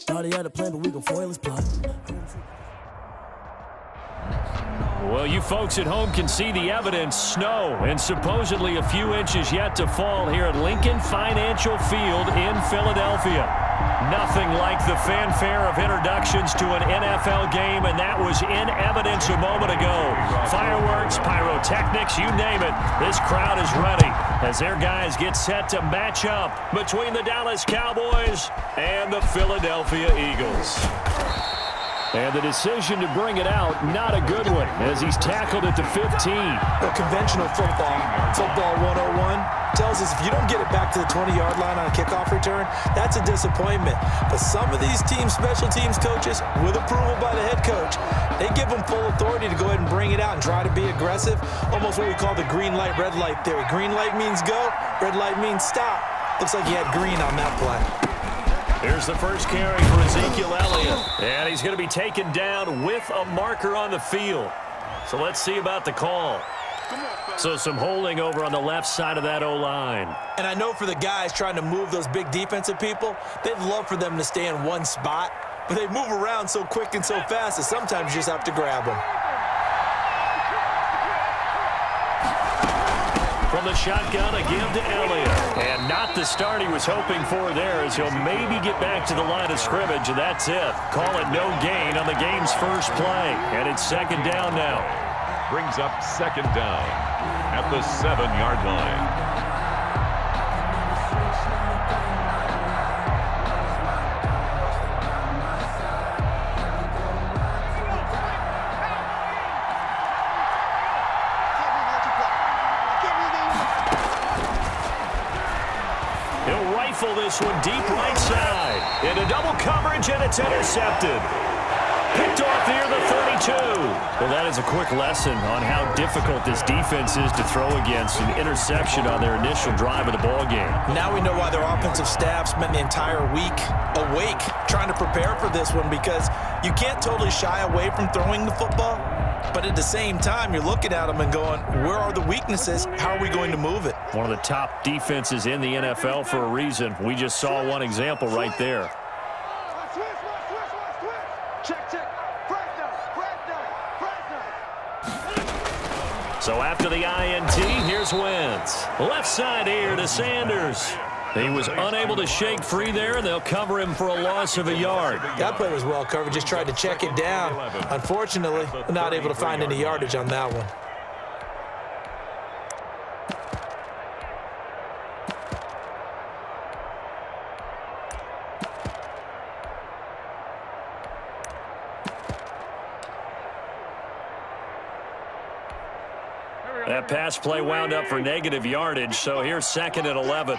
Thought he had a plan, but we gon' foil his plot. Well, you folks at home can see the evidence. Snow and supposedly a few inches yet to fall here at Lincoln Financial Field in Philadelphia. Nothing like the fanfare of introductions to an NFL game, and that was in evidence a moment ago. Fireworks, pyrotechnics, you name it. This crowd is ready as their guys get set to match up between the Dallas Cowboys and the Philadelphia Eagles. And the decision to bring it out, not a good one, as he's tackled at the 15. Well, conventional football 101, tells us if you don't get it back to the 20-yard line on a kickoff return, that's a disappointment. But some of these special teams coaches, with approval by the head coach, they give them full authority to go ahead and bring it out and try to be aggressive, almost what we call the green light, red light theory. Green light means go, red light means stop. Looks like he had green on that play. Here's the first carry for Ezekiel Elliott. And he's going to be taken down with a marker on the field. So let's see about the call. So some holding over on the left side of that O-line. And I know for the guys trying to move those big defensive people, they'd love for them to stay in one spot. But they move around so quick and so fast that sometimes you just have to grab them. From the shotgun, a give to Elliott. And not the start he was hoping for there, as he'll maybe get back to the line of scrimmage, and that's it. Call it no gain on the game's first play. And it's second down now. Brings up second down at the 7-yard line. This one deep right side. Into double coverage, and it's intercepted. Picked off near the 32. Well, that is a quick lesson on how difficult this defense is to throw against. An interception on their initial drive of the ball game. Now we know why their offensive staff spent the entire week awake trying to prepare for this one, because you can't totally shy away from throwing the football. But at the same time, you're looking at them and going, where are the weaknesses? How are we going to move it? One of the top defenses in the NFL for a reason. We just saw one example right there. So after the INT, here's Wentz. Left side here to Sanders. He was unable to shake free there, and they'll cover him for a loss of a yard. That play was well covered, just tried to check it down. Unfortunately, not able to find any yardage on that one. That pass play wound up for negative yardage, so here's second and 11.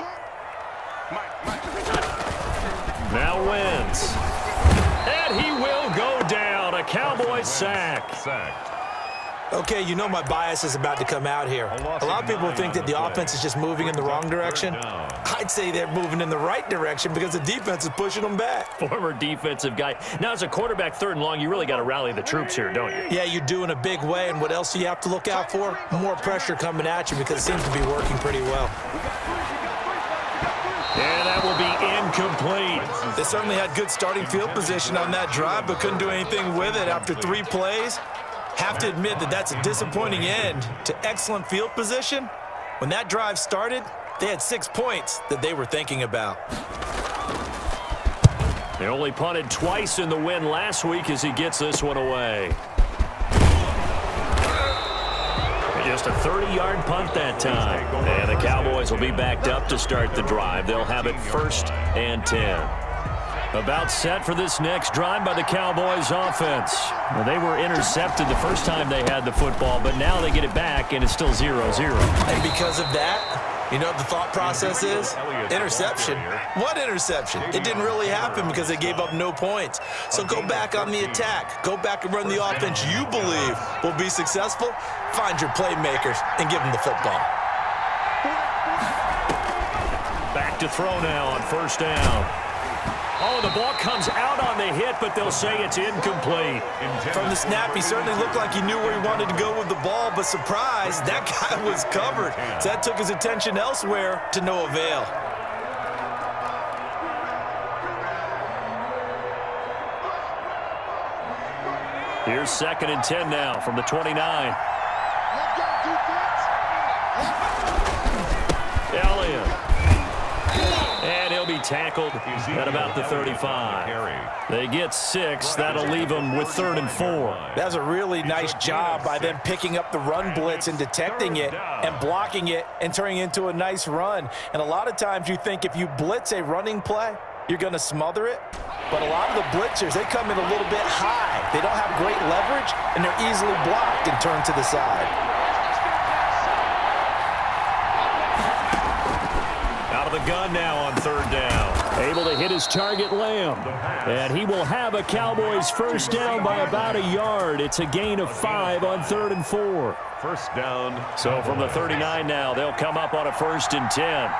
Now Wentz. And he will go down. A Cowboys sack. Okay, you know my bias is about to come out here. A lot of people think that the offense is just moving in the wrong direction. I'd say they're moving in the right direction because the defense is pushing them back. Former defensive guy. Now, as a quarterback, third and long, you really got to rally the troops here, don't you? Yeah, you do in a big way, and what else do you have to look out for? More pressure coming at you because it seems to be working pretty well. And that will be incomplete. They certainly had good starting field position on that drive, but couldn't do anything with it after 3 plays. Have to admit that that's a disappointing end to excellent field position. When that drive started, they had 6 points that they were thinking about. They only punted twice in the win last week as he gets this one away. Just a 30-yard punt that time. And the Cowboys will be backed up to start the drive. They'll have it 1st and 10. About set for this next drive by the Cowboys offense. Well, they were intercepted the first time they had the football, but now they get it back, and it's still 0-0. And because of that, you know what the thought process is? Interception. What interception? It didn't really happen because they gave up no points. So go back on the attack. Go back and run the offense you believe will be successful. Find your playmakers and give them the football. Back to throw now on 1st down. Oh, the ball comes out on the hit, but they'll say it's incomplete. From the snap, he certainly looked like he knew where he wanted to go with the ball, but surprise, that guy was covered. So that took his attention elsewhere to no avail. Here's 2nd and 10 now from the 29. Elliott. And he'll be tackled at about the 35. They get 6. That'll leave them with 3rd and 4. That's a really nice job by them picking up the run blitz and detecting it and blocking it and turning it into a nice run. And a lot of times you think if you blitz a running play, you're going to smother it. But a lot of the blitzers, they come in a little bit high. They don't have great leverage, and they're easily blocked and turned to the side. The gun now on 3rd down. Able to hit his target, Lamb. And he will have a Cowboys first down by about a yard. It's a gain of 5 on 3rd and 4. First down. So from the 39 now, they'll come up on a 1st and 10.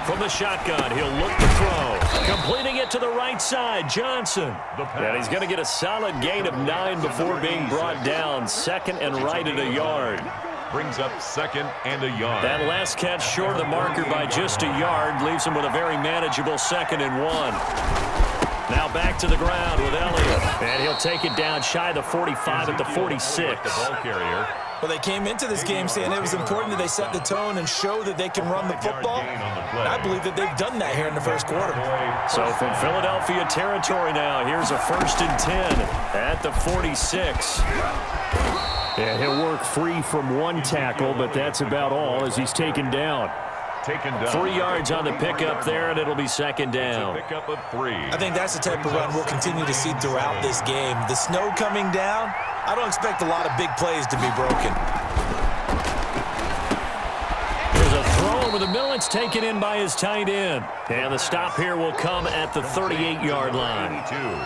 From the shotgun, he'll look to throw. Completing it to the right side, Johnson. And he's going to get a solid gain of 9 before being brought down. 2nd and right at a yard. Brings up 2nd and a yard. That last catch short of the marker by just a yard leaves him with a very manageable 2nd and 1. Now back to the ground with Elliott. And he'll take it down shy of the 45 at the 46. The ball carrier. Well, they came into this game saying it was important that they set the tone and show that they can run the football. And I believe that they've done that here in the first quarter. So from Philadelphia territory now, here's a 1st and 10 at the 46. And he'll work free from 1 tackle, but that's about all as he's taken down. 3 yards on the pickup there, and it'll be 2nd down. Pickup of 3. I think that's the type of run we'll continue to see throughout this game. The snow coming down, I don't expect a lot of big plays to be broken. There's a throw over the middle. It's taken in by his tight end. And the stop here will come at the 38-yard line.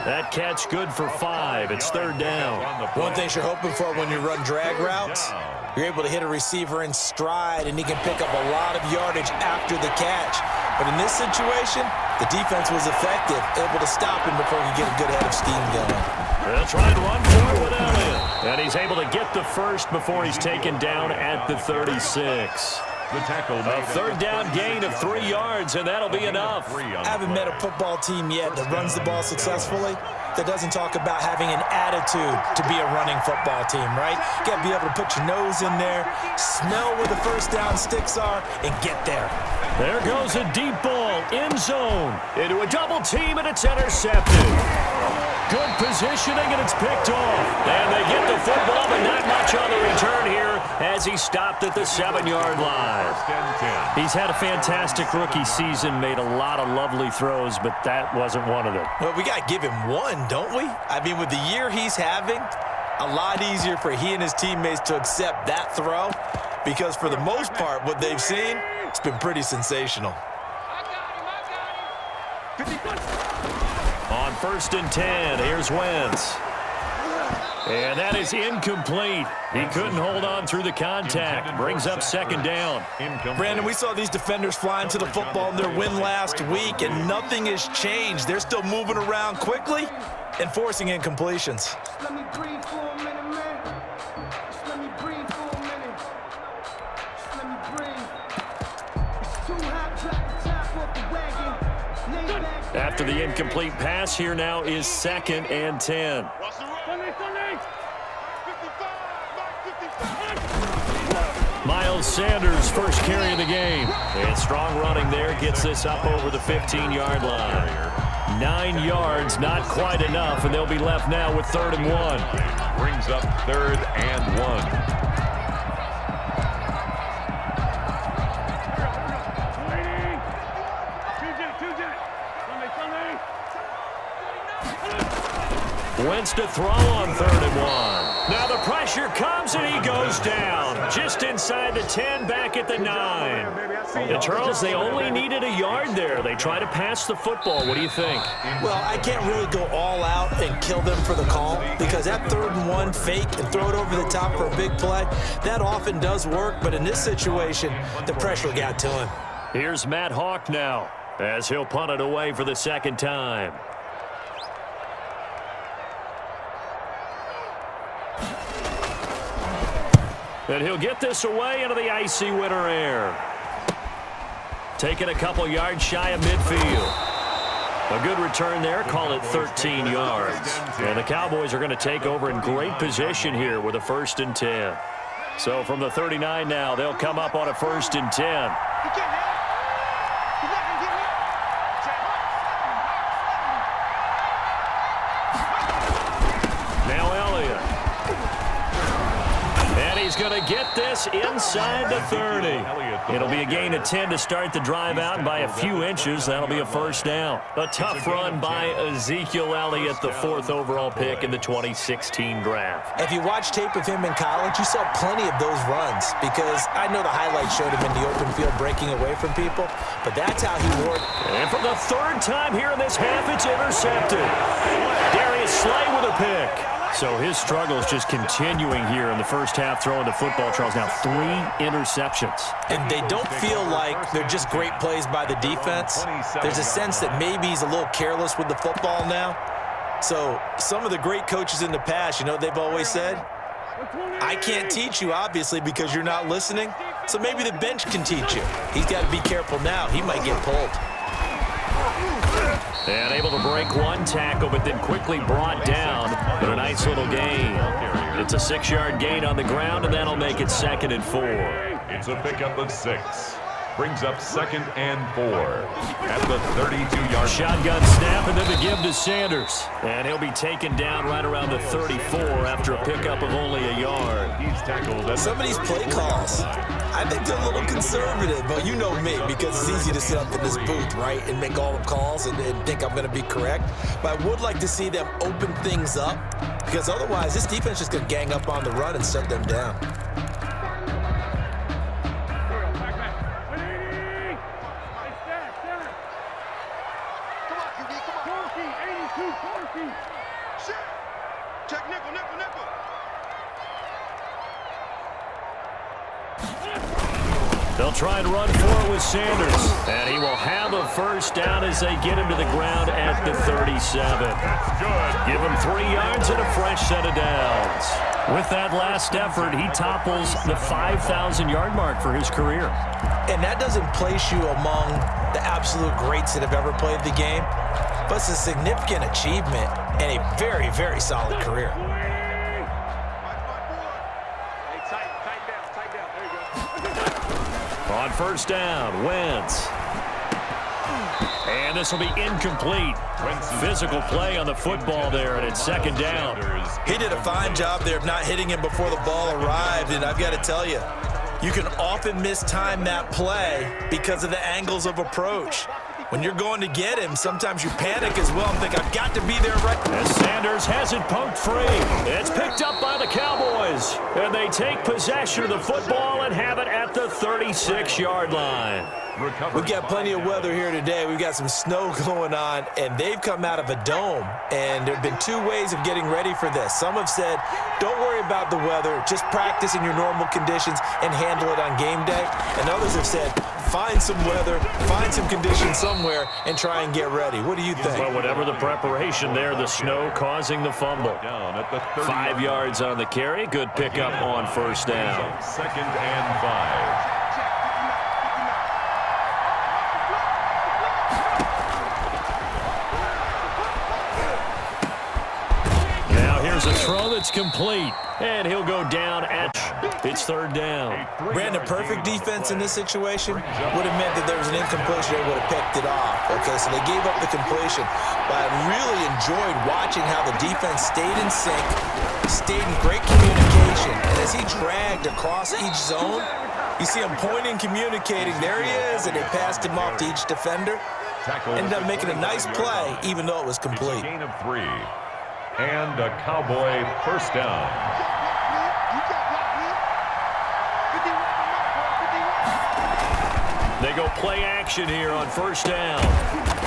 That catch good for 5. It's 3rd down. One thing you're hoping for when you run drag routes, you're able to hit a receiver in stride, and he can pick up a lot of yardage after the catch. But in this situation, the defense was effective, able to stop him before he get a good head of steam going. They'll try and run for it with Elliott. And he's able to get the first before he's taken down at the 36. The tackle. A 3rd down gain of 3 yards, and that'll be enough. I haven't met a football team yet that runs the ball successfully that doesn't talk about having an attitude to be a running football team, right? You got to be able to put your nose in there, smell where the first down sticks are, and get there. There goes a deep ball, end zone, into a double team, and it's intercepted. Good positioning, and it's picked off. And they get the football, but not much on the return here as he stopped at the 7-yard line. He's had a fantastic rookie season, made a lot of lovely throws, but that wasn't one of them. Well, we got to give him one, don't we? I mean, with the year he's having, a lot easier for he and his teammates to accept that throw because for the most part, what they've seen, it's been pretty sensational. On 1st and 10, here's Wentz. And that is incomplete. He couldn't hold on through the contact. Brings up 2nd down. Brandon, we saw these defenders flying to the football in their win last week, and nothing has changed. They're still moving around quickly and forcing incompletions. Let me breathe for a minute, man. Just let me breathe for a minute. Just let me breathe. It's too hot, drop the top off the wagon. Lay back. After the incomplete pass, here now is 2nd and 10. Miles Sanders first carry of the game. And strong running there gets this up over the 15-yard line. 9 yards, not quite enough, and they'll be left now with 3rd and 1. Brings up 3rd and 1. Wentz to throw on 3rd and 1. Now the pressure comes and he goes down. Just inside the 10, back at the 9. And Charles, they only needed a yard there. They try to pass the football. What do you think? Well, I can't really go all out and kill them for the call because that 3rd and 1 fake and throw it over the top for a big play, that often does work. But in this situation, the pressure got to him. Here's Matt Hawk now as he'll punt it away for the 2nd time. And he'll get this away into the icy winter air. Taking a couple yards shy of midfield. A good return there, call it 13 yards. And the Cowboys are going to take over in great position here with a 1st and 10. So from the 39 now, they'll come up on a 1st and 10. He's going to get this inside the 30. It'll be a gain of 10 to start the drive out, and by a few inches, that'll be a 1st down. A tough run by Ezekiel Elliott, the 4th overall pick in the 2016 draft. If you watch tape of him in college, you saw plenty of those runs, because I know the highlights showed him in the open field breaking away from people, but that's how he worked. And for the 3rd time here in this half, it's intercepted. Darius Slay with a pick. So his struggles just continuing here in the first half throwing the football, Charles. Now 3 interceptions. And they don't feel like they're just great plays by the defense. There's a sense that maybe he's a little careless with the football now. So some of the great coaches in the past, you know, they've always said, I can't teach you, obviously, because you're not listening. So maybe the bench can teach you. He's got to be careful now. He might get pulled. And able to break 1 tackle, but then quickly brought down. But a nice little gain. It's a 6-yard gain on the ground, and that'll make it 2nd and 4. It's a pickup of 6. Brings up 2nd and 4 at the 32-yard. Shotgun snap, and then the give to Sanders. And he'll be taken down right around the 34 after a pickup of only a yard. He's tackled. Some of these play calls, I think they're a little conservative, but you know me, because it's easy to sit up in this booth, right, and make all the calls and think I'm going to be correct. But I would like to see them open things up, because otherwise this defense is just going to gang up on the run and shut them down. They'll try and run for it with Sanders. And he will have a 1st down as they get him to the ground at the 37. That's good. Give him 3 yards and a fresh set of downs. With that last effort, he topples the 5,000-yard mark for his career. And that doesn't place you among the absolute greats that have ever played the game, but it's a significant achievement and a very, very solid career. On 1st down, Wentz. And this will be incomplete. Physical play on the football there, and it's 2nd down. He did a fine job there of not hitting him before the ball arrived, and I've got to tell you, you can often mistime that play because of the angles of approach. When you're going to get him, sometimes you panic as well and think, I've got to be there right. As Sanders has it poked free. It's picked up by the Cowboys. And they take possession of the football and have it at the 36-yard line. We've got plenty of weather here today. We've got some snow going on, and they've come out of a dome. And there have been 2 ways of getting ready for this. Some have said, don't worry about the weather. Just practice in your normal conditions and handle it on game day. And others have said, find some weather, find some conditions somewhere, and try and get ready. What do you think? Well, whatever the preparation there, the snow causing the fumble. 5 yards on the carry. Good pickup on 1st down. 2nd and 5. There's a throw that's complete, and he'll go down at it's 3rd down. Brandon, perfect defense in this situation would have meant that there was an incompletion. They would have picked it off. Okay, so they gave up the completion. But I really enjoyed watching how the defense stayed in sync, stayed in great communication. And as he dragged across each zone, you see him pointing, communicating. There he is, and they passed him off to each defender. Ended up making a nice play, even though it was complete. Gain of 3. And a Cowboy 1st down. They go play action here on 1st down.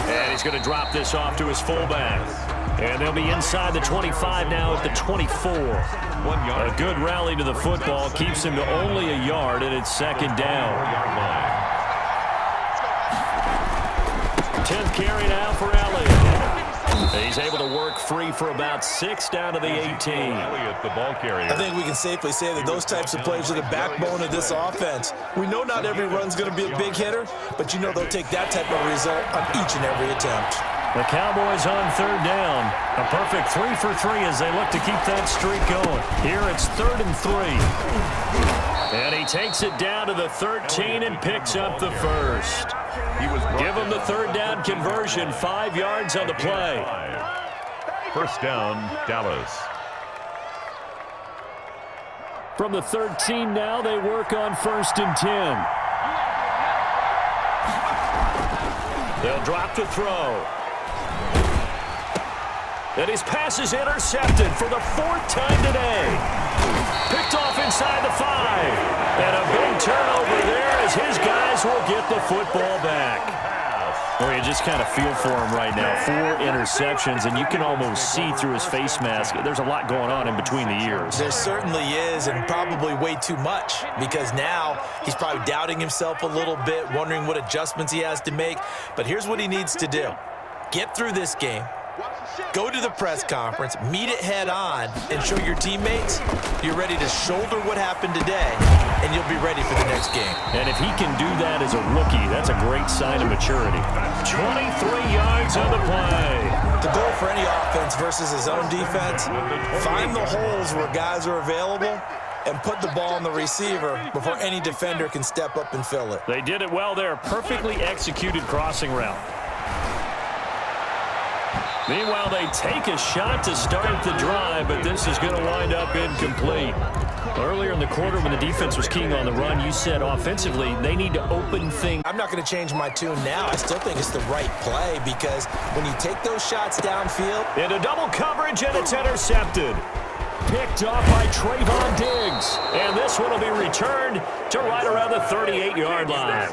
And he's going to drop this off to his fullback. And they'll be inside the 25 now at the 24. 1 yard. A good rally to the football keeps him to only a yard, and it's 2nd down. 10th carry now for Elliott. He's able to work free for about 6 down to the 18. Elliott, the ball carrier. I think we can safely say that those types of plays are the backbone of this offense. We know not every run's going to be a big hitter, but you know they'll take that type of result on each and every attempt. The Cowboys on third down. A perfect 3 for 3 as they look to keep that streak going. Here it's 3rd and 3. And he takes it down to the 13 and picks up the first. Give him the third down conversion, 5 yards on the play. First down, Dallas. From the 13 now, they work on 1st and 10. They'll drop to throw. And his pass is intercepted for the 4th time today. Picked off inside the 5. And a big turnover there as his guys will get the football back. Well, you just kind of feel for him right now. 4 interceptions, and you can almost see through his face mask. There's a lot going on in between the ears. There certainly is, and probably way too much, because now he's probably doubting himself a little bit, wondering what adjustments he has to make. But here's what he needs to do. Get through this game. Go to the press conference, meet it head on, and show your teammates you're ready to shoulder what happened today, and you'll be ready for the next game. And if he can do that as a rookie, that's a great sign of maturity. 23 yards on the play. The goal for any offense versus his own defense, find the holes where guys are available and put the ball on the receiver before any defender can step up and fill it. They did it well there. Perfectly executed crossing route. Meanwhile, they take a shot to start the drive, but this is going to wind up incomplete. Earlier in the quarter when the defense was keying on the run, you said offensively they need to open things. I'm not going to change my tune now. I still think it's the right play because when you take those shots downfield. Into double coverage, and it's intercepted. Picked off by Trayvon Diggs. And this one will be returned to right around the 38-yard line.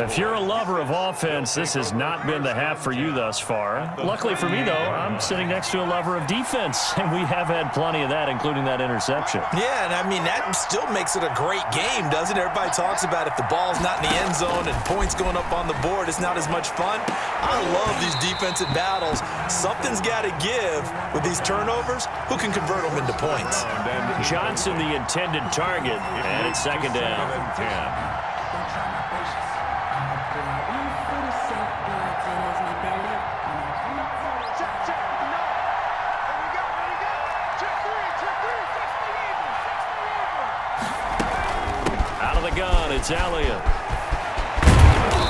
If you're a lover of offense, this has not been the half for you thus far. Luckily for me, though, I'm sitting next to a lover of defense, and we have had plenty of that, including that interception. Yeah, and I mean, that still makes it a great game, doesn't it? Everybody talks about if the ball's not in the end zone and points going up on the board, it's not as much fun. I love these defensive battles. Something's got to give with these turnovers. Who can convert them into points? Johnson, the intended target, and it's 2nd down. Out of the gun, it's Elliott.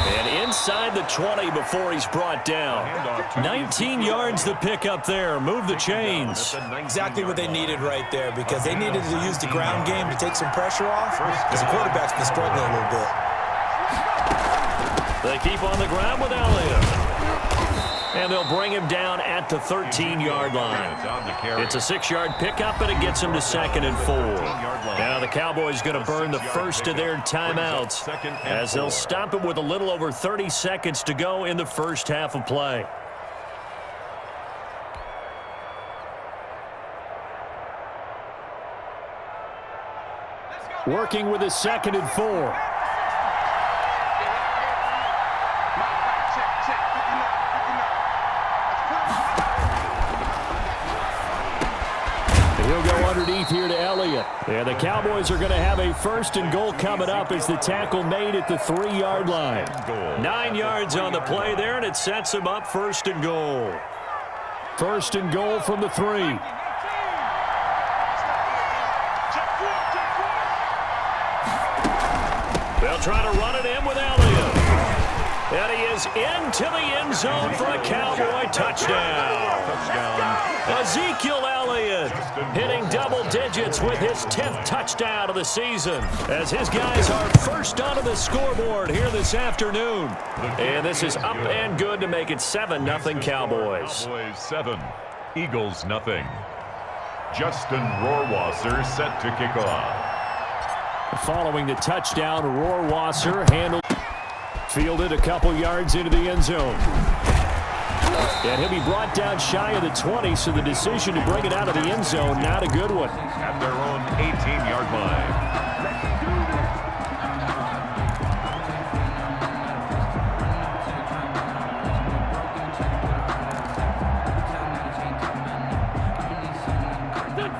And inside the 20 before he's brought down. 19 yards to pick up there. Move the chains. Exactly what they needed right there because they needed to use the ground game to take some pressure off because the quarterback's been struggling a little bit. They keep on the ground with Elliott. And they'll bring him down at the 13-yard line. It's a 6-yard pickup, and it gets him to 2nd and 4. Now the Cowboys going to burn the first of their timeouts as they'll stop it with a little over 30 seconds to go in the first half of play. Working with a 2nd and 4. He'll go underneath here to Elliott. And the Cowboys are going to have a 1st and goal coming up as the tackle made at the 3-yard line. 9 yards on the play there, and it sets them up 1st and goal. 1st and goal from the 3. They'll try to run it in with Elliott. And he is into the end zone for a Cowboy touchdown. Ezekiel Elliott hitting double digits with his 10th touchdown of the season as his guys are first onto the scoreboard here this afternoon. And this is up and good to make it 7-0 Cowboys. 7, Eagles 0. Justin Rohrwasser set to kick off. Following the touchdown, Rohrwasser fielded a couple yards into the end zone. And he'll be brought down shy of the 20, so the decision to bring it out of the end zone, not a good one. At their own 18-yard line.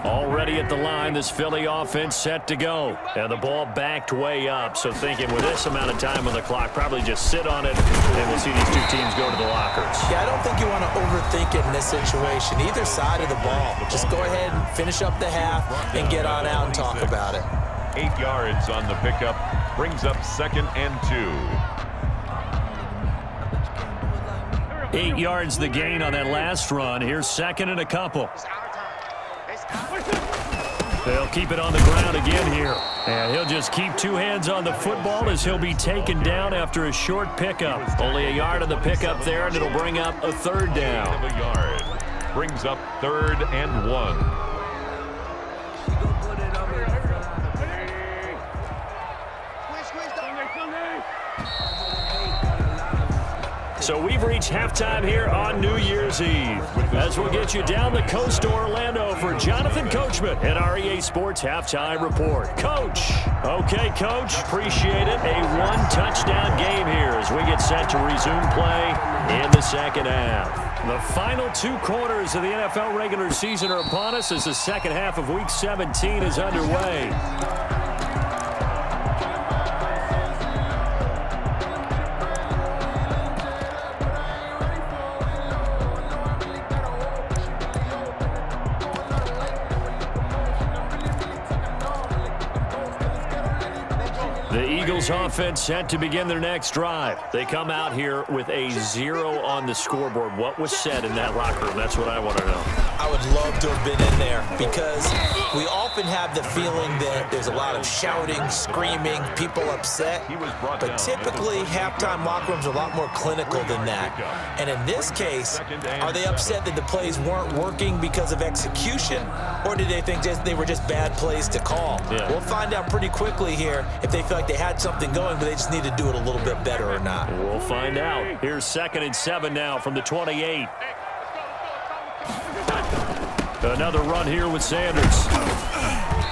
Already ready at the line. This Philly offense set to go. And the ball backed way up. So thinking with this amount of time on the clock, probably just sit on it, and we'll see these two teams go to the lockers. Yeah, I don't think you want to overthink it in this situation. Either side of the ball. Just go ahead and finish up the half and get on out and talk about it. 8 yards on the pickup. Brings up 2nd and 2. 8 yards the gain on that last run. Here's 2nd and a couple. They'll keep it on the ground again here. And he'll just keep 2 hands on the football as he'll be taken down after a short pickup. Only a yard on the pickup there, and it'll bring up a 3rd down. A yard. Brings up 3rd and 1. So we've reached halftime here on New Year's Eve. As we'll get you down the coast to Orlando for Jonathan Coachman and our EA Sports Halftime Report. Coach. Okay, Coach. Appreciate it. A 1-touchdown game here as we get set to resume play in the second half. The final 2 quarters of the NFL regular season are upon us as the second half of Week 17 is underway. The Eagles offense set to begin their next drive. They come out here with a 0 on the scoreboard. What was said in that locker room? That's what I want to know. I would love to have been in there because we often have the feeling that there's a lot of shouting, screaming, people upset. But typically, halftime locker rooms are a lot more clinical than that. And in this case, are they upset that the plays weren't working because of execution? Or did they think they were just bad plays to call? Yeah. We'll find out pretty quickly here if they feel like they had something going, but they just need to do it a little bit better or not. We'll find out. Here's 2nd and 7 now from the 28. Another run here with Sanders.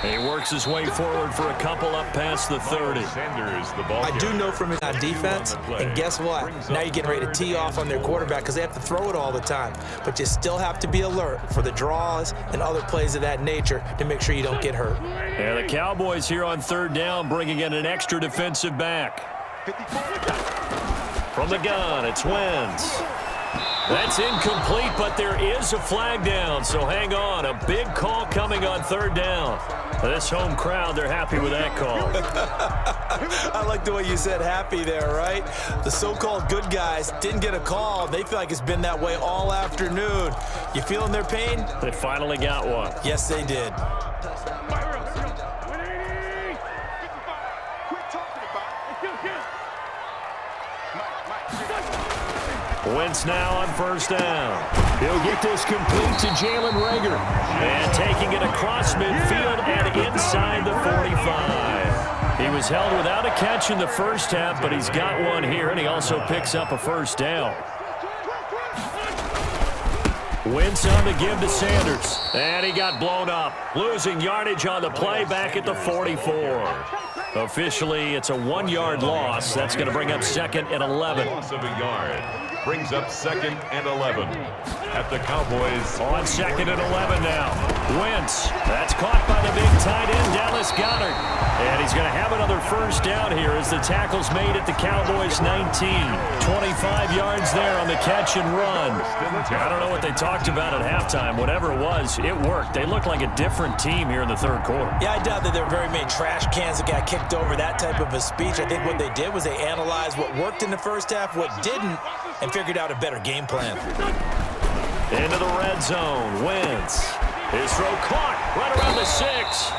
He works his way forward for a couple up past the 30. I do know from his on defense, and guess what? Now you're getting ready to tee off on their quarterback because they have to throw it all the time. But you still have to be alert for the draws and other plays of that nature to make sure you don't get hurt. And the Cowboys here on 3rd down, bringing in an extra defensive back. From the gun, it's Wentz. That's incomplete, but there is a flag down, so hang on. A big call coming on 3rd down. This home crowd, they're happy with that call. I like the way you said happy there, right? The so-called good guys didn't get a call. They feel like it's been that way all afternoon. You feeling their pain? They finally got one. Yes, they did. Wentz now on 1st down. He'll get this complete to Jalen Reagor. And taking it across midfield and inside the 45. He was held without a catch in the first half, but he's got one here, and he also picks up a 1st down. Wentz on the give to Sanders. And he got blown up. Losing yardage on the play back at the 44. Officially, it's a 1-yard loss. That's going to bring up 2nd and 11. Loss of a yard. Brings up 2nd and 11 at the Cowboys. On 2nd and 11 now. Wentz. That's caught by the big tight end, Dallas Goedert. And he's going to have another 1st down here as the tackle's made at the Cowboys 19. 25 yards there on the catch and run. I don't know what they talked about at halftime. Whatever it was, it worked. They looked like a different team here in the 3rd quarter. Yeah, I doubt that there were very many trash cans that got kicked over, that type of a speech. I think what they did was they analyzed what worked in the first half, what didn't, and figured out a better game plan. Into the red zone. Wentz. His throw caught right around the 6.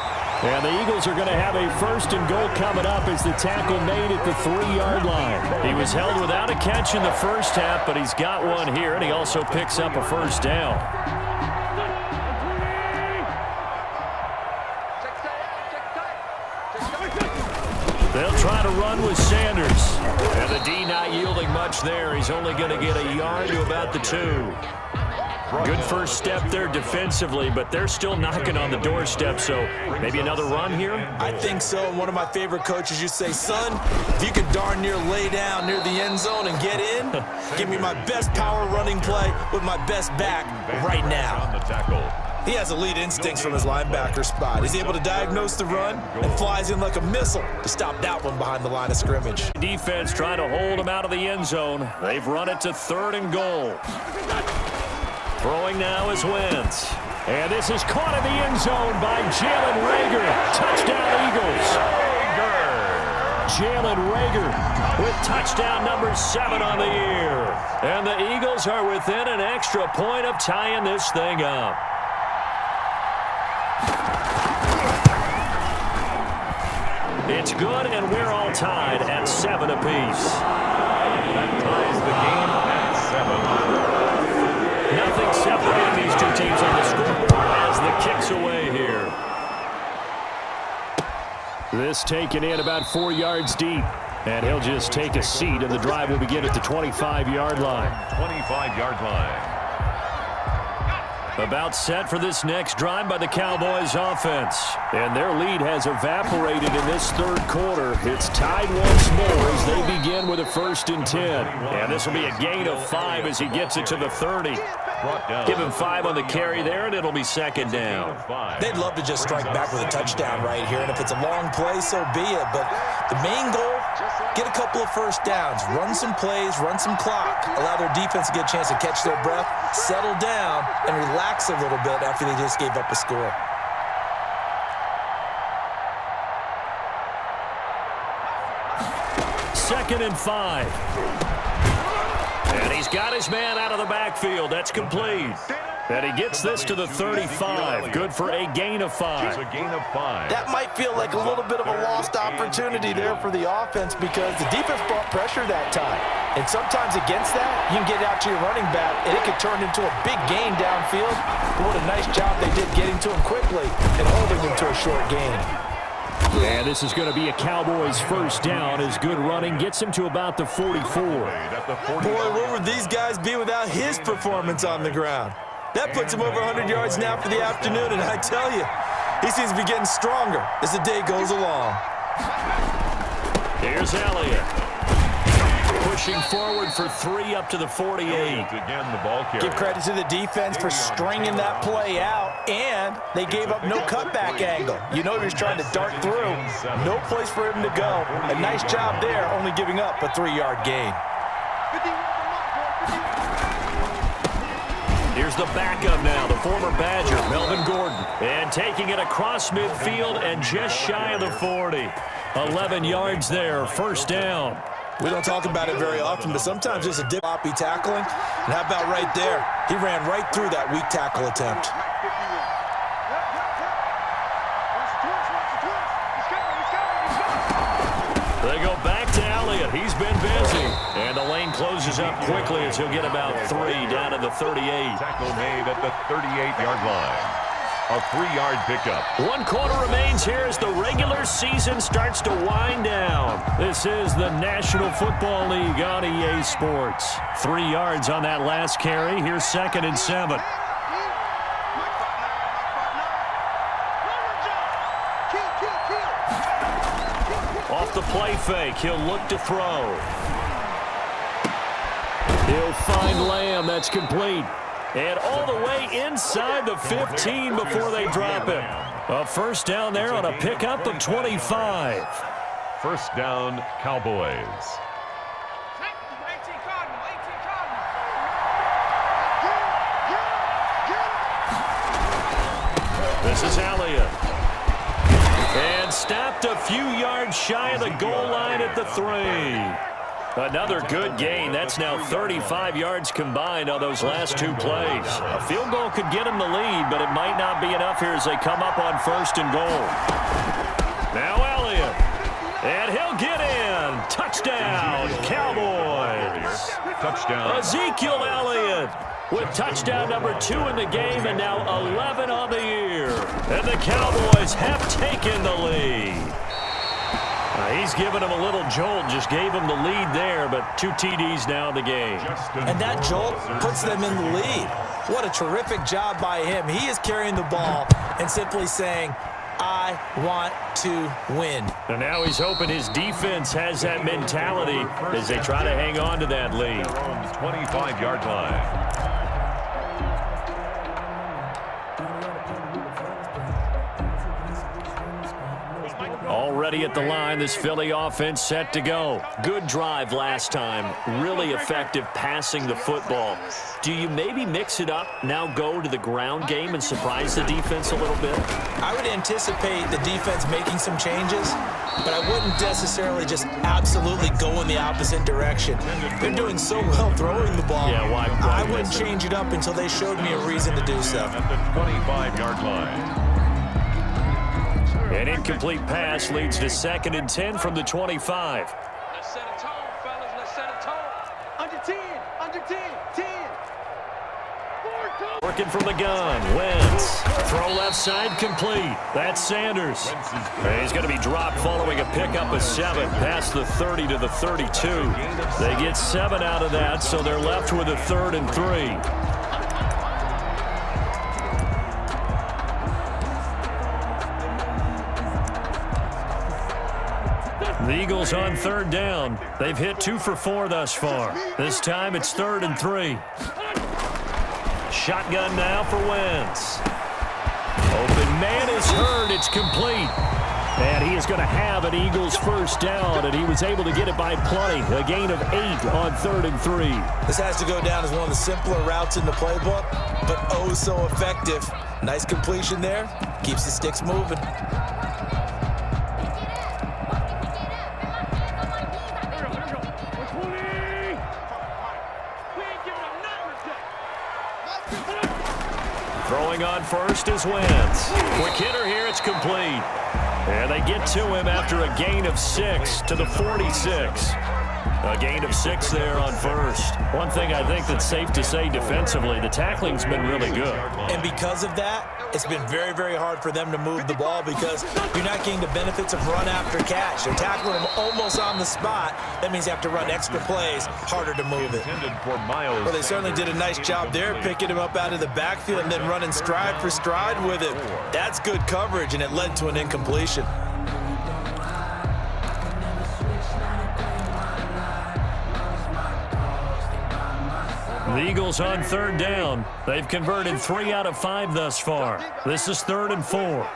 And the Eagles are going to have a 1st and goal coming up as the tackle made at the 3-yard line. He was held without a catch in the first half, but he's got one here, and he also picks up a 1st down. They'll try to run with Sanders. And the D not yielding much there. He's only going to get a yard to about the 2. Good first step there defensively, but they're still knocking on the doorstep, so maybe another run here? I think so. And one of my favorite coaches, you say, son, if you could darn near lay down near the end zone and get in, give me my best power running play with my best back right now. On the tackle. He has elite instincts from his linebacker spot. He's able to diagnose the run and flies in like a missile to stop that one behind the line of scrimmage. Defense trying to hold him out of the end zone. They've run it to 3rd and goal. Throwing now is Wentz. And this is caught in the end zone by Jalen Reagor. Touchdown, Eagles. Jalen Reagor with touchdown number 7 on the year. And the Eagles are within an extra point of tying this thing up. It's good, and we're all tied at 7 apiece. That ties the game at 7. Nothing separating these two teams on the scoreboard as the kick's away here. This taken in about 4 yards deep. And he'll just take a seat, and the drive will begin at the 25-yard line. 25-yard line. About set for this next drive by the Cowboys offense. And their lead has evaporated in this 3rd quarter. It's tied once more as they begin with a 1st and 10. And this will be a gain of 5 as he gets it to the 30. Give him 5 on the carry there, and it'll be 2nd down. They'd love to just strike back with a touchdown right here, and if it's a long play, so be it. But the main goal, get a couple of 1st downs, run some plays, run some clock, allow their defense to get a chance to catch their breath, settle down, and relax a little bit after they just gave up a score. Second and 5. And he's got his man out of the backfield. That's complete. And he gets this to the 35. Good for a gain of 5. A gain of 5. That might feel like a little bit of a lost opportunity there for the offense because the defense brought pressure that time. And sometimes against that, you can get out to your running back, and it could turn into a big gain downfield. But what a nice job they did getting to him quickly and holding him to a short gain. And this is going to be a Cowboys 1st down as good running gets him to about the 44. Boy, what would these guys be without his performance on the ground? That puts him over 100 yards now for the afternoon, and I tell you, he seems to be getting stronger as the day goes along. Here's Elliott. Pushing forward for 3 up to the 48. Again, the ball carrier. Give credit to the defense for stringing that play out, and they gave up no cutback angle. You know he was trying to dart through. No place for him to go. A nice job there, only giving up a 3-yard gain. Here's the backup now, the former Badger, Melvin Gordon. And taking it across midfield and just shy of the 40. 11 yards there, 1st down. We don't talk about it very often, but sometimes it's a dip-floppy tackling. And how about right there? He ran right through that weak tackle attempt. They go back to Elliott. He's been busy. And the lane closes up quickly as he'll get about 3 down to the 38. Tackle made at the 38-yard line. A 3-yard pickup. 1 quarter remains here as the regular season starts to wind down. This is the National Football League on EA Sports. 3 yards on that last carry. Here's 2nd and 7. Off the play fake, he'll look to throw. He'll find Lamb. That's complete. And all the way inside the 15 before they drop him. A 1st down there on a pickup of 25. 1st down, Cowboys. This is Elliott. And stopped a few yards shy of the goal line at the 3. Another good gain. That's now 35 yards combined on those last 2 plays. A field goal could get him the lead, but it might not be enough here as they come up on 1st and goal. Now Elliott. And he'll get in. Touchdown, Cowboys. Touchdown. Ezekiel Elliott with touchdown number 2 in the game and now 11 on the year. And the Cowboys have taken the lead. He's given him a little jolt, just gave him the lead there, but 2 TDs now in the game. And that jolt puts them in the lead. What a terrific job by him. He is carrying the ball and simply saying, I want to win. And now he's hoping his defense has that mentality as they try to hang on to that lead. 25-yard line. at the line. This Philly offense set to go. Good drive last time. Really effective passing the football. Do you maybe mix it up, now go to the ground game and surprise the defense a little bit? I would anticipate the defense making some changes, but I wouldn't necessarily just absolutely go in the opposite direction. They're doing so well throwing the ball. Yeah, why I wouldn't change it up until they showed me a reason to do so. At the 25-yard line. An incomplete pass leads to 2nd and 10 from the 25. Let's set a tone, fellas. Let's set a tone. Under 10, under 10, 10. Working from the gun. Wentz. Throw left side complete. That's Sanders. He's going to be dropped following a pickup of 7 past the 30 to the 32. They get 7 out of that, so they're left with a 3rd and 3. The Eagles on 3rd down. They've hit 2 for 4 thus far. This time it's 3rd and 3. Shotgun now for Wentz. Open man is hurt. It's complete. And he is going to have an Eagles first down, and he was able to get it by plenty. A gain of 8 on 3rd and 3. This has to go down as one of the simpler routes in the playbook, but oh so effective. Nice completion there. Keeps the sticks moving. Throwing on first is Wentz. Quick hitter here, it's complete. And they get to him after a gain of 6 to the 46. A gain of 6 there on first. One thing I think that's safe to say defensively, the tackling's been really good. And because of that, it's been very, very hard for them to move the ball because you're not getting the benefits of run after catch. They're tackling them almost on the spot. That means you have to run extra plays, harder to move it. Well, they certainly did a nice job there, picking him up out of the backfield and then running stride for stride with it. That's good coverage, and it led to an incompletion. The Eagles on 3rd down. They've converted 3 out of 5 thus far. This is 3rd and 4.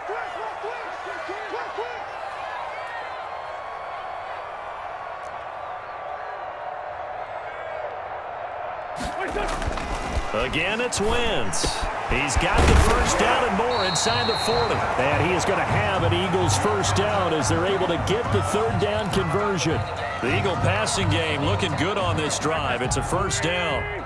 Again, it's Wentz. He's got the first down and more inside the 40. And he is going to have an Eagles first down as they're able to get the 3rd down conversion. The Eagle passing game looking good on this drive. It's a first down.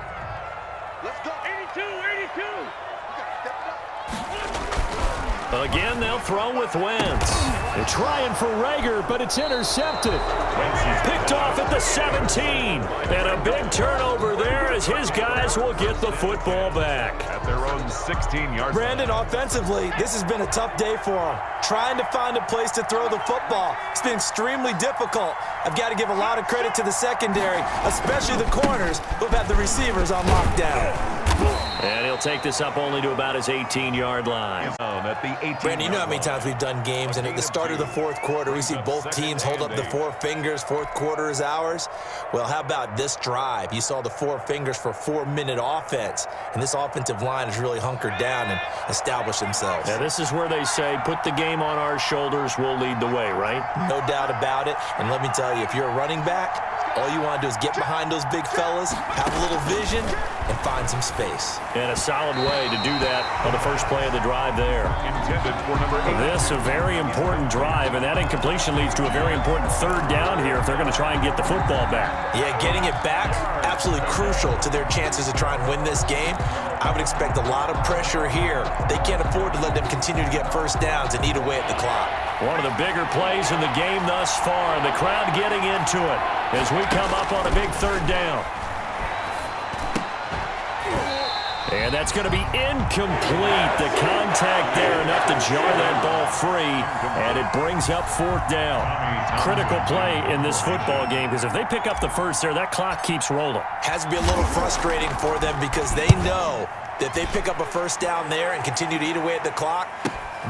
Again, they'll throw with Wentz. They're trying for Rager, but it's intercepted. Picked off at the 17. And a big turnover there as his guys will get the football back. At their own 16-yard. Brandon, offensively, this has been a tough day for him. Trying to find a place to throw the football. It's been extremely difficult. I've got to give a lot of credit to the secondary, especially the corners who've had the receivers on lockdown. And he'll take this up only to about his 18-yard line. At the 18. Brandon, you know how many times we've done games, and at the start of the 4th quarter, we see both teams hold up the 4 fingers. 4th quarter is ours. Well, how about this drive? You saw the 4 fingers for 4-minute offense, and this offensive line has really hunkered down and established themselves. Now, this is where they say, put the game on our shoulders, we'll lead the way, right? No doubt about it. And let me tell you, if you're a running back, all you want to do is get behind those big fellas, have a little vision, and find some space. And a solid way to do that on the first play of the drive there. Intended for number 8. This a very important drive, and that incompletion leads to a very important 3rd down here if they're going to try and get the football back. Yeah, getting it back, absolutely crucial to their chances to try and win this game. I would expect a lot of pressure here. They can't afford to let them continue to get first downs and eat away at the clock. One of the bigger plays in the game thus far, and the crowd getting into it as we come up on a big 3rd down. And that's going to be incomplete. The contact there enough to jar that ball free, and it brings up 4th down. Critical play in this football game because if they pick up the first there, that clock keeps rolling. Has to be a little frustrating for them because they know that they pick up a first down there and continue to eat away at the clock,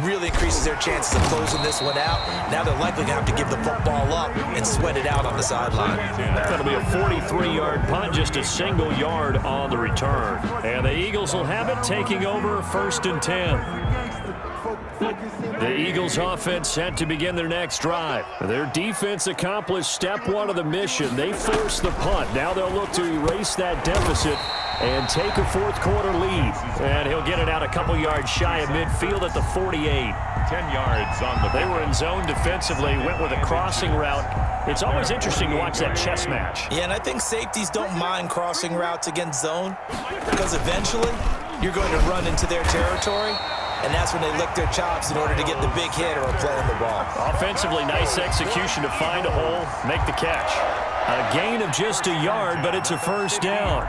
really increases their chances of closing this one out. Now they're likely going to have to give the football up and sweat it out on the sideline. That's going to be a 43-yard punt, just a single yard on the return. And the Eagles will have it, taking over 1st and 10. The Eagles offense set to begin their next drive. Their defense accomplished step one of the mission. They forced the punt. Now they'll look to erase that deficit and take a fourth quarter lead. And he'll get it out a couple yards shy of midfield at the 48. 10 yards on the They were in zone defensively, went with a crossing route. It's always interesting to watch that chess match. Yeah, and I think safeties don't mind crossing routes against zone because eventually you're going to run into their territory, and that's when they lick their chops in order to get the big hit or a play on the ball. Offensively, nice execution to find a hole, make the catch. A gain of just a yard, but it's a first down.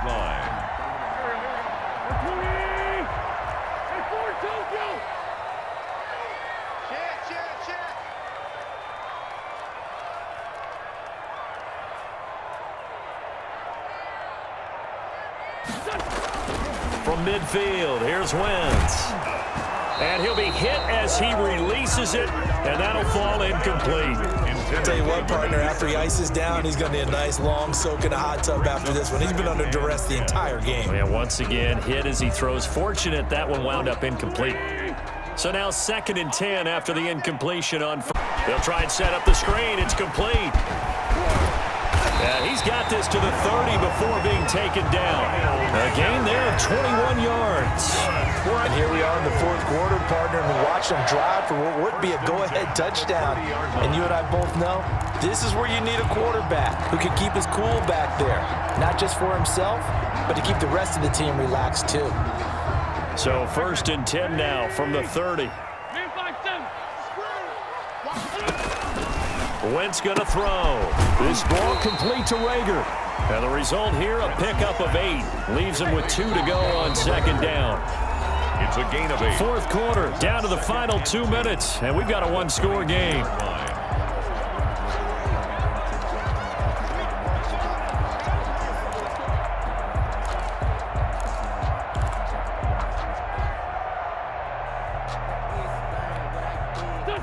From midfield, here's Wentz. And he'll be hit as he releases it, and that'll fall incomplete. I'll tell you what, partner, after he ices down, he's going to need a nice long soak in a hot tub after this one. He's been under duress the entire game. And once again, hit as he throws. Fortunate that one wound up incomplete. So now 2nd and 10 after the incompletion on. They'll try and set up the screen. It's complete. He's got this to the 30 before being taken down. A gain there of 21 yards. And here we are in the fourth quarter, partner, and we watch them drive for what would be a go-ahead touchdown. And you and I both know this is where you need a quarterback who can keep his cool back there, not just for himself, but to keep the rest of the team relaxed too. So 1st and 10 now from the 30. Wentz going to throw. This ball complete to Rager. And the result here, a pickup of 8. Leaves him with 2 to go on 2nd down. It's a gain of 8. Fourth quarter, down to the final 2 minutes, and we've got a one-score game.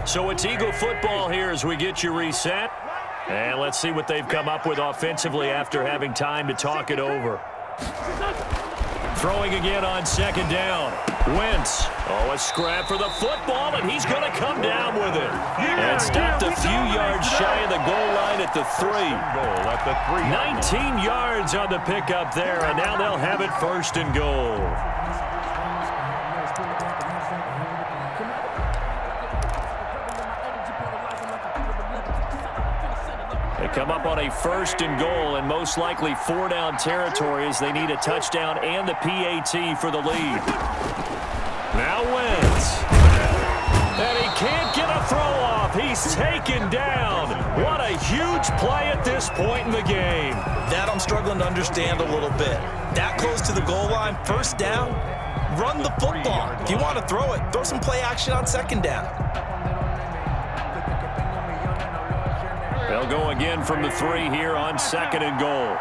So it's Eagle football here as we get you reset. And let's see what they've come up with offensively after having time to talk it over. Throwing again on 2nd down. Wentz. Oh, a scrap for the football, and he's going to come down with it. And stopped a few yards shy of the goal line at the 3. 19 yards on the pickup there, and now they'll have it 1st and goal. They come up on a 1st and goal, and most likely 4-down territory as they need a touchdown and the PAT for the lead. Now Wentz. And he can't get a throw off. He's taken down. What a huge play at this point in the game. That I'm struggling to understand a little bit. That close to the goal line, 1st down, run the football. If you want to throw it, throw some play action on 2nd down. They'll go again from the 3 here on 2nd and goal.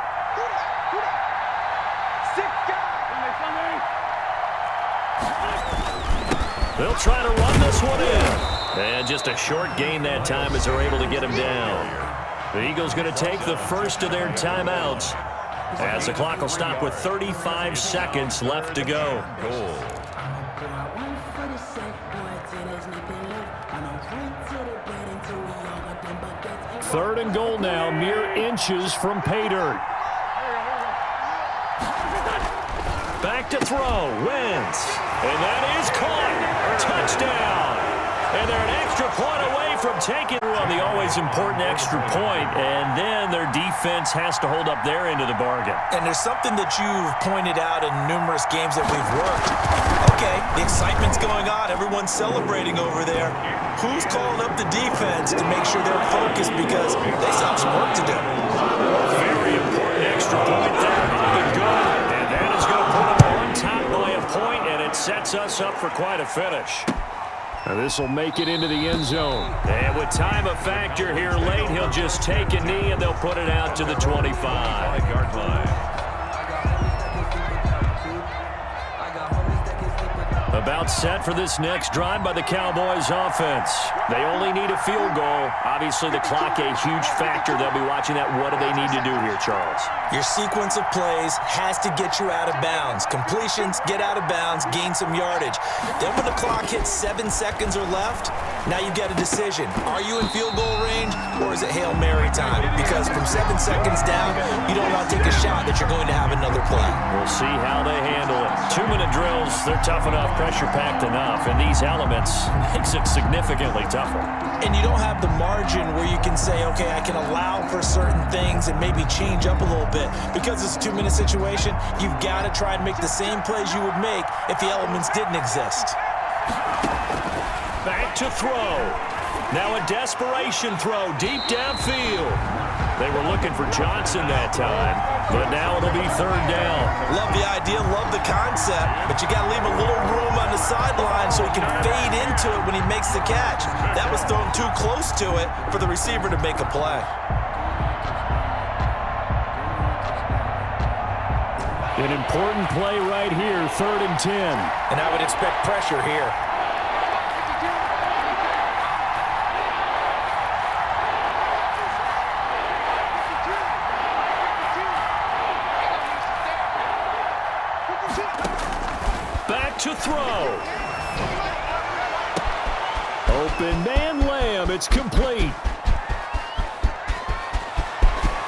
They'll try to run this one in. And just a short gain that time as they're able to get him down. The Eagles going to take the first of their timeouts as the clock will stop with 35 seconds left to go. Goal. 3rd and goal now, mere inches from pay dirt. Back to throw, Wentz. And that is caught. Touchdown. And they're an extra point away from taking on the always important extra point, and then their defense has to hold up their end of the bargain. And there's something that you've pointed out in numerous games that we've worked. Okay, the excitement's going on. Everyone's celebrating over there. Who's calling up the defense to make sure they're focused because they still have some work to do? Very important extra point there. Good. And that is going to put them on top by a point, and it sets us up for quite a finish. This will make it into the end zone. And with time a factor here late, he'll just take a knee, and they'll put it out to the 25-yard line. About set for this next drive by the Cowboys offense. They only need a field goal. Obviously, the clock a huge factor. They'll be watching that. What do they need to do here, Charles? Your sequence of plays has to get you out of bounds. Completions, get out of bounds, gain some yardage. Then when the clock hits 7 seconds or left, now you get a decision. Are you in field goal range or is it Hail Mary time? Because from 7 seconds down, you don't want to take a shot that you're going to have another play. We'll see how they handle it. 2-minute drills, they're tough enough, pressure-packed enough, and these elements makes it significantly tougher. And you don't have the margin where you can say, okay, I can allow for certain things and maybe change up a little bit. Because it's a 2-minute situation, you've got to try and make the same plays you would make if the elements didn't exist. Back to throw. Now a desperation throw deep downfield. They were looking for Johnson that time, but now it'll be 3rd down. Love the idea, love the concept, but you got to leave a little room on the sideline so he can fade into it when he makes the catch. That was thrown too close to it for the receiver to make a play. An important play right here, 3rd and 10. And I would expect pressure here. Back to throw. Open man Lamb. It's complete.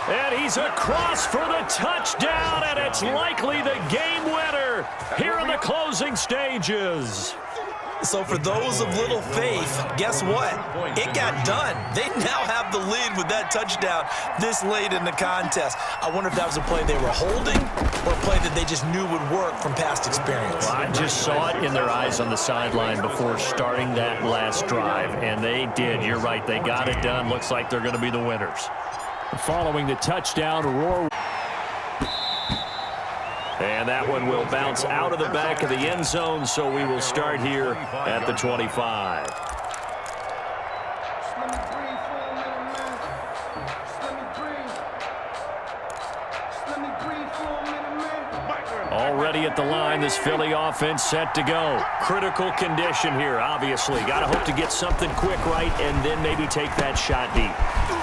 And he's across for the touchdown, and it's likely the game winner here in the closing stages. So for those of little faith, guess what? It got done. They now have the lead with that touchdown this late in the contest. I wonder if that was a play they were holding or a play that they just knew would work from past experience. Well, I just saw it in their eyes on the sideline before starting that last drive, and they did. You're right. They got it done. Looks like they're going to be the winners. Following the touchdown, roar. And that one will bounce out of the back of the end zone, so we will start here at the 25. Already at the line, this Philly offense set to go. Critical condition here, obviously. Got to hope to get something quick right and then maybe take that shot deep.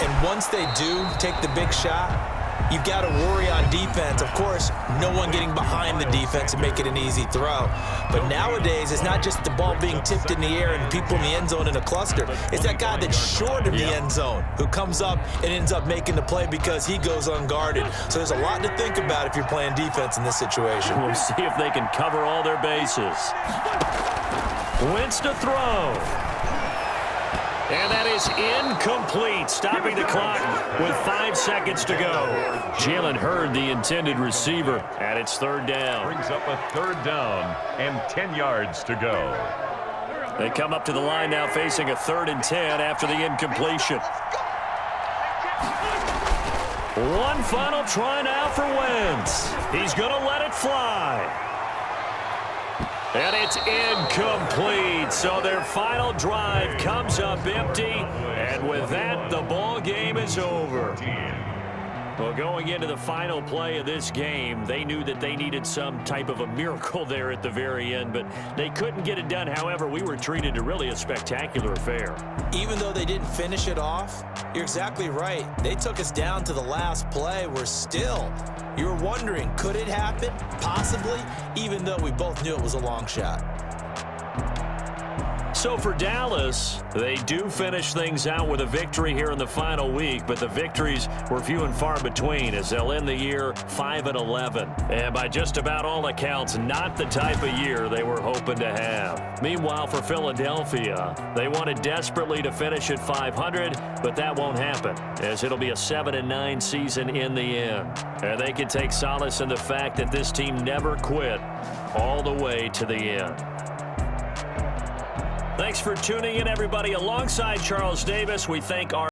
And once they do take the big shot, you've got to worry on defense. Of course, no one getting behind the defense and make it an easy throw. But nowadays, it's not just the ball being tipped in the air and people in the end zone in a cluster. It's that guy that's short of the end zone who comes up and ends up making the play because he goes unguarded. So there's a lot to think about if you're playing defense in this situation. We'll see if they can cover all their bases. Wentz to throw. And that is incomplete, stopping the clock with 5 seconds to go. Jalen Hurd, the intended receiver, and it's 3rd down. Brings up a 3rd down and 10 yards to go. They come up to the line now facing a 3rd and 10 after the incompletion. One final try now for Wentz. He's going to let it fly. And it's incomplete, so their final drive comes up empty, and with that, the ball game is over. Well, going into the final play of this game, they knew that they needed some type of a miracle there at the very end, but they couldn't get it done. However, we were treated to really a spectacular affair. Even though they didn't finish it off, you're exactly right. They took us down to the last play. We're still, you were wondering, could it happen? Possibly, even though we both knew it was a long shot. So for Dallas, they do finish things out with a victory here in the final week, but the victories were few and far between as they'll end the year 5-11. And by just about all accounts, not the type of year they were hoping to have. Meanwhile, for Philadelphia, they wanted desperately to finish at 500, but that won't happen as it'll be a 7-9 season in the end. And they can take solace in the fact that this team never quit all the way to the end. Thanks for tuning in, everybody. Alongside Charles Davis, we thank our